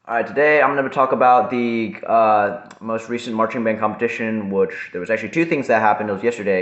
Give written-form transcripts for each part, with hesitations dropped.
All right, today I'm going to talk about the most recent marching band competition, which there was actually two things that happened. It was yesterday.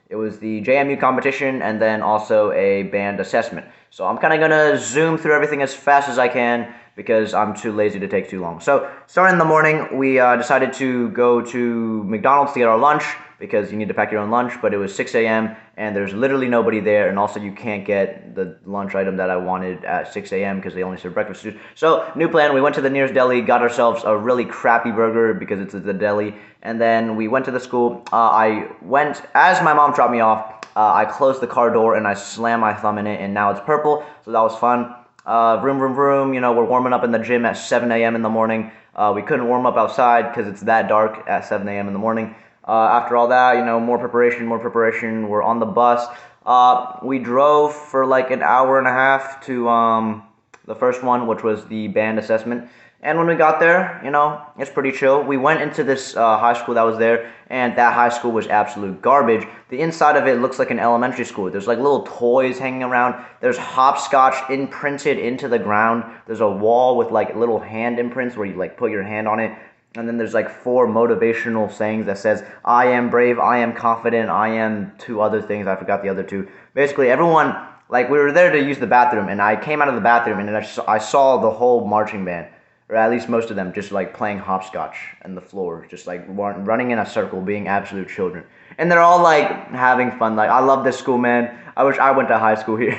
It was the JMU competition and then also a band assessment. So I'm kind of going to zoom through everything as fast as I can because I'm too lazy to take too long. So starting in the morning, we decided to go to McDonald's to get our lunch because you need to pack your own lunch, but it was 6 a.m. and there's literally nobody there, and also you can't get the lunch item that I wanted at 6 a.m. because they only serve breakfast food. So, new plan, we went to the nearest deli, got ourselves a really crappy burger because it's at the deli, and then we went to the school. As my mom dropped me off, I closed the car door and I slammed my thumb in it, and now it's purple, so that was fun. Vroom, vroom, vroom, we're warming up in the gym at 7 a.m. in the morning. We couldn't warm up outside because it's that dark at 7 a.m. in the morning. After all that, more preparation, more preparation. We're on the bus. We drove for like an hour and a half to the first one, which was the band assessment. And when we got there, it's pretty chill. We went into this high school that was there, and that high school was absolute garbage. The inside of it looks like an elementary school. There's like little toys hanging around. There's hopscotch imprinted into the ground. There's a wall with like little hand imprints where you like put your hand on it. And then there's like 4 motivational sayings that says, I am brave, I am confident, I am 2 other things. I forgot the other 2. Basically, everyone, like we were there to use the bathroom, and I came out of the bathroom and I saw the whole marching band, or at least most of them, just like playing hopscotch on the floor, just like running in a circle, being absolute children. And they're all like having fun. Like, I love this school, man. I wish I went to high school here.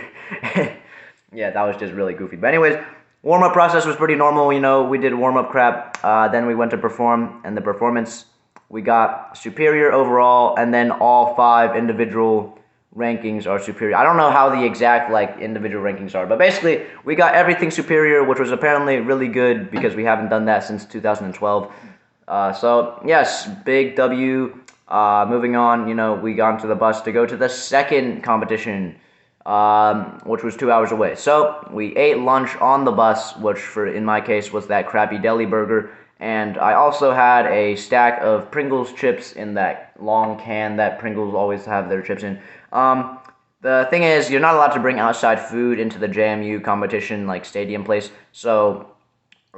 Yeah, that was just really goofy. But anyways, warm-up process was pretty normal. We did warm-up crap. Then we went to perform, and the performance, we got superior overall, and then all 5 individual rankings are superior. I don't know how the exact individual rankings are, but basically we got everything superior, which was apparently really good because we haven't done that since 2012. So yes, big W. Moving on, we got into the bus to go to the second competition, which was 2 hours away. So we ate lunch on the bus, which in my case was that crappy deli burger, and I also had a stack of Pringles chips in that long can that Pringles always have their chips in. The thing is, you're not allowed to bring outside food into the JMU competition, like stadium place, so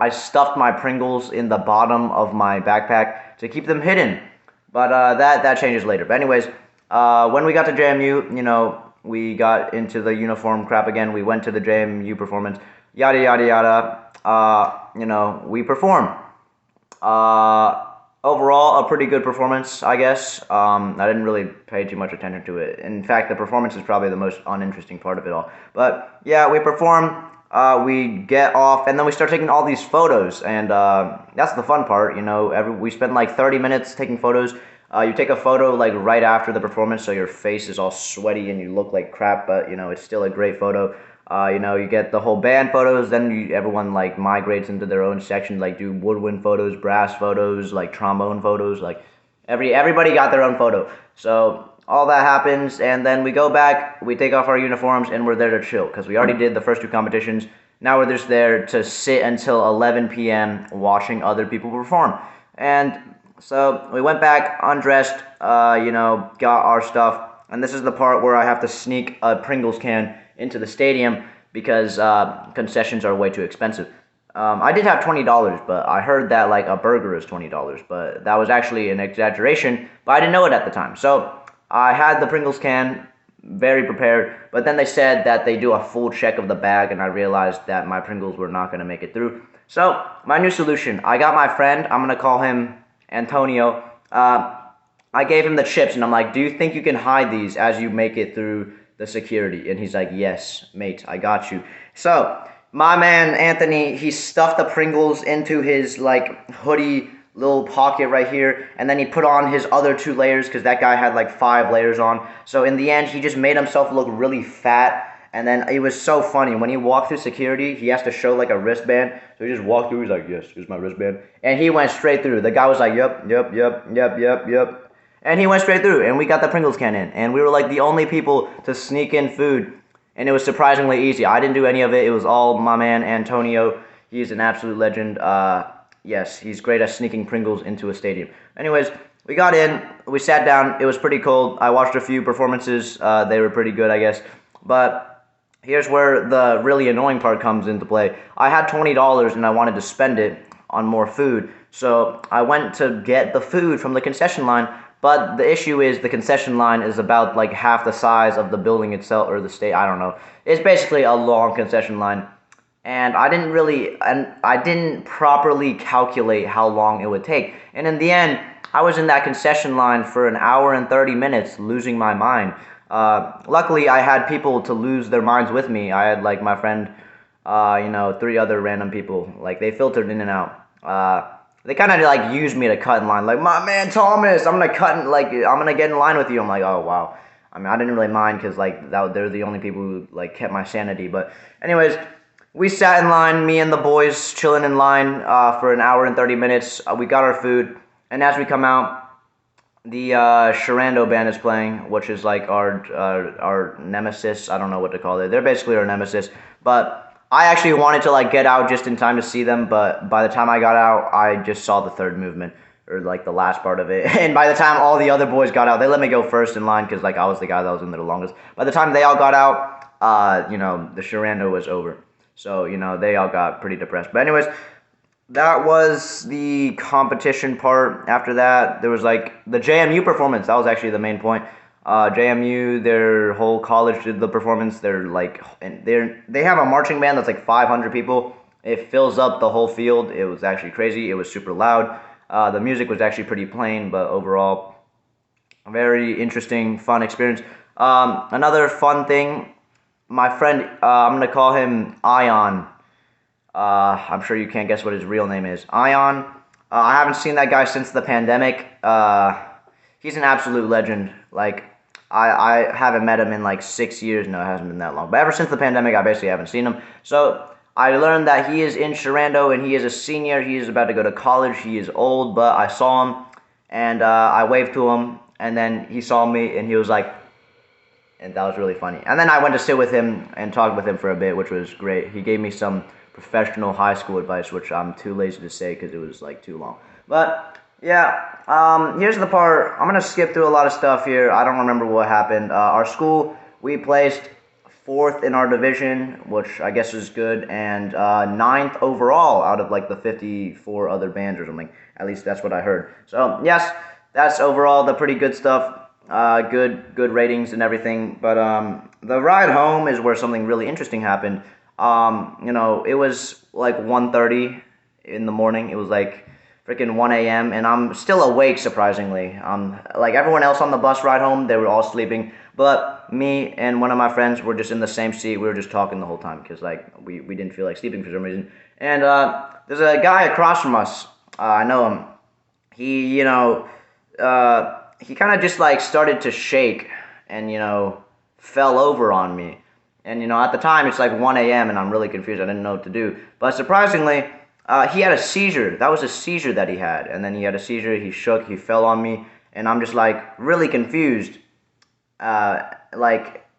I stuffed my Pringles in the bottom of my backpack to keep them hidden, but that changes later. But anyways, when we got to JMU, we got into the uniform crap again. We went to the JMU performance, yada yada yada. We performed. Overall, a pretty good performance, I guess. I didn't really pay too much attention to it. In fact, the performance is probably the most uninteresting part of it all. But yeah, we perform. We get off, and then we start taking all these photos, and that's the fun part. We spend like 30 minutes taking photos. You take a photo like right after the performance, so your face is all sweaty and you look like crap, but it's still a great photo. You get the whole band photos, then everyone like migrates into their own section, like do woodwind photos, brass photos, like trombone photos, like everybody got their own photo. So all that happens, and then we go back, we take off our uniforms, and we're there to chill because we already did the first 2 competitions. Now we're just there to sit until 11 p.m. watching other people perform. And so we went back, undressed, got our stuff, and this is the part where I have to sneak a Pringles can into the stadium because concessions are way too expensive. I did have $20, but I heard that like a burger is $20, but that was actually an exaggeration, but I didn't know it at the time. So I had the Pringles can, very prepared, but then they said that they do a full check of the bag, and I realized that my Pringles were not going to make it through. So my new solution, I got my friend, I'm going to call him Antonio. I gave him the chips, and I'm like, do you think you can hide these as you make it through the security? And he's like, yes, mate, I got you. So my man Anthony, he stuffed the Pringles into his like hoodie little pocket right here, and then he put on his other 2 layers because that guy had like 5 layers on. So in the end, he just made himself look really fat. And then it was so funny. When he walked through security, he has to show like a wristband. So he just walked through. He's like, yes, here's my wristband. And he went straight through. The guy was like, yep. And he went straight through. And we got the Pringles can in. And we were like the only people to sneak in food. And it was surprisingly easy. I didn't do any of it. It was all my man Antonio. He's an absolute legend. Yes, he's great at sneaking Pringles into a stadium. Anyways, we got in. We sat down. It was pretty cold. I watched a few performances. They were pretty good, I guess. But here's where the really annoying part comes into play. I had $20 and I wanted to spend it on more food. So I went to get the food from the concession line, but the issue is the concession line is about like half the size of the building itself or the state, I don't know. It's basically a long concession line. And I didn't properly calculate how long it would take. And in the end, I was in that concession line for an hour and 30 minutes losing my mind. Luckily, I had people to lose their minds with me. I had like my friend, three other random people. Like they filtered in and out. They kind of like used me to cut in line. Like, my man Thomas, I'm gonna get in line with you. I'm like, oh wow. I mean, I didn't really mind because like they're the only people who like kept my sanity. But anyways, we sat in line, me and the boys chilling in line for an hour and 30 minutes. We got our food, and as we come out, the Sharando band is playing, which is like our nemesis. I don't know what to call it. They're basically our nemesis. But I actually wanted to like get out just in time to see them. But by the time I got out, I just saw the third movement or like the last part of it. And by the time all the other boys got out, they let me go first in line because like I was the guy that was in there the longest. By the time they all got out, the Sharando was over. So they all got pretty depressed. But anyways, that was the competition part. After that, there was like the JMU performance. That was actually the main point. JMU, their whole college did the performance. They have a marching band that's like 500 people. It fills up the whole field. It was actually crazy. It was super loud. The music was actually pretty plain, but overall, a very interesting, fun experience. Another fun thing, my friend, I'm gonna call him Ion. I'm sure you can't guess what his real name is. Ion. I haven't seen that guy since the pandemic. He's an absolute legend. Like, I haven't met him in like 6 years. No, it hasn't been that long. But ever since the pandemic, I basically haven't seen him. So I learned that he is in Sharando and he is a senior. He is about to go to college. He is old, but I saw him and I waved to him. And then he saw me and he was like, and that was really funny. And then I went to sit with him and talk with him for a bit, which was great. He gave me some professional high school advice, which I'm too lazy to say because it was like too long. But yeah, here's the part. I'm gonna skip through a lot of stuff here. I don't remember what happened. Our school, we placed fourth in our division, which I guess is good, and ninth overall out of like the 54 other bands or something. At least that's what I heard. So yes, that's overall the pretty good stuff. Good ratings and everything. But the ride home is where something really interesting happened. It was like 1:30 in the morning. It was like freaking 1 a.m. and I'm still awake surprisingly. Like everyone else on the bus ride home, they were all sleeping, but me and one of my friends were just in the same seat. We were just talking the whole time because like we didn't feel like sleeping for some reason. And there's a guy across from us. I know him. He he kind of just like started to shake and fell over on me. And at the time it's like 1 a.m. and I'm really confused. I didn't know what to do. But surprisingly, he had a seizure. That was a seizure that he had. And then he had a seizure. He shook. He fell on me. And I'm just like really confused. And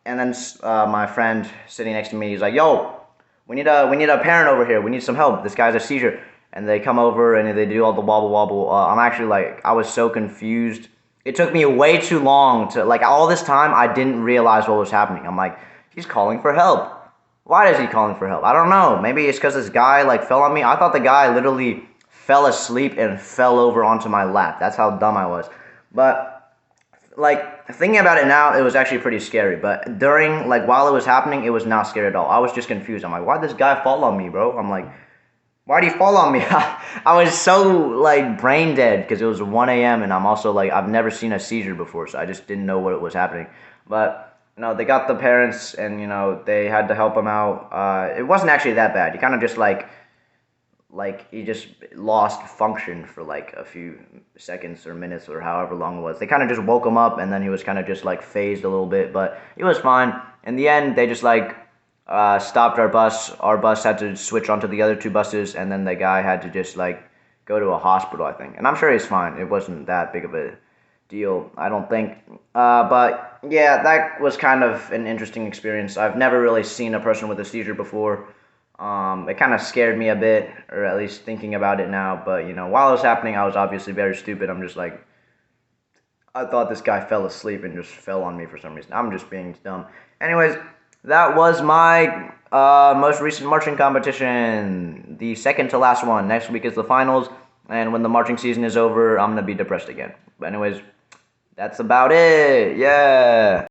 then my friend sitting next to me, he's like, "Yo, we need a parent over here. We need some help. This guy's a seizure." And they come over and they do all the wobble wobble. I'm actually like, I was so confused. It took me way too long to like all this time. I didn't realize what was happening. I'm like, he's calling for help. Why is he calling for help? I don't know. Maybe it's because this guy like fell on me. I thought the guy literally fell asleep and fell over onto my lap. That's how dumb I was. But like thinking about it now, it was actually pretty scary. But during like while it was happening, it was not scary at all. I was just confused. I'm like, why'd this guy fall on me, bro? I'm like, why'd he fall on me? I was so like brain dead because it was 1 a.m. and I'm also like I've never seen a seizure before, so I just didn't know what was happening. But they got the parents and they had to help him out. It wasn't actually that bad. He kind of just like he just lost function for like a few seconds or minutes or however long it was. They kind of just woke him up and then he was kind of just like phased a little bit, but he was fine. In the end, they just like stopped our bus. Our bus had to switch onto the other two buses, and then the guy had to just like go to a hospital, I think. And I'm sure he's fine. It wasn't that big of a deal, I don't think. But yeah, that was kind of an interesting experience. I've never really seen a person with a seizure before. It kind of scared me a bit, or at least thinking about it now. But while it was happening, I was obviously very stupid. I'm just like, I thought this guy fell asleep and just fell on me for some reason. I'm just being dumb. Anyways, that was my most recent marching competition. The second to last one. Next week is the finals, and when the marching season is over, I'm gonna be depressed again. But anyways, that's about it. Yeah.